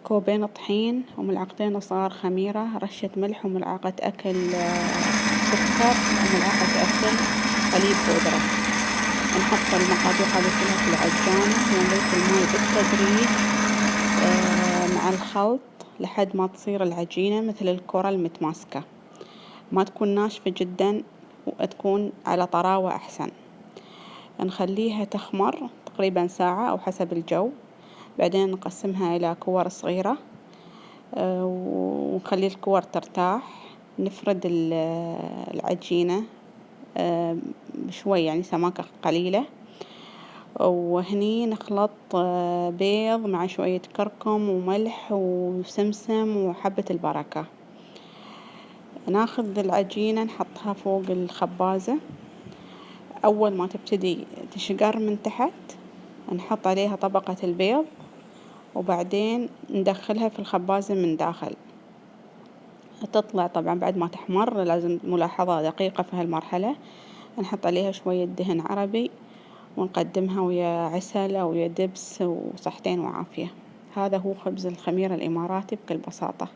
كوبين طحين وملعقتين صغار خميرة، رشة ملح وملعقة أكل سكر وملعقة أكل حليب بودرة. نحط المقادير هذه كلها في العجانة ونضيف الماء بالتدريج مع الخلط لحد ما تصير العجينة مثل الكرة المتماسكة، ما تكون ناشفة جدا وتكون على طراوة أحسن. نخليها تخمر تقريبا ساعة أو حسب الجو، بعدين نقسمها إلى كور صغيرة ونخلي الكور ترتاح. نفرد العجينة بشوي يعني سماكة قليلة، وهني نخلط بيض مع شوية كركم وملح وسمسم وحبة البركة. ناخذ العجينة نحطها فوق الخبازة، أول ما تبتدي تشقر من تحت نحط عليها طبقة البيض، وبعدين ندخلها في الخبازة من داخل. تطلع طبعا بعد ما تحمر، لازم ملاحظة دقيقة في هالمرحلة. نحط عليها شوية دهن عربي ونقدمها ويا عسل أو ويا دبس، وصحتين وعافية. هذا هو خبز الخميرة الإماراتي بكل بساطة.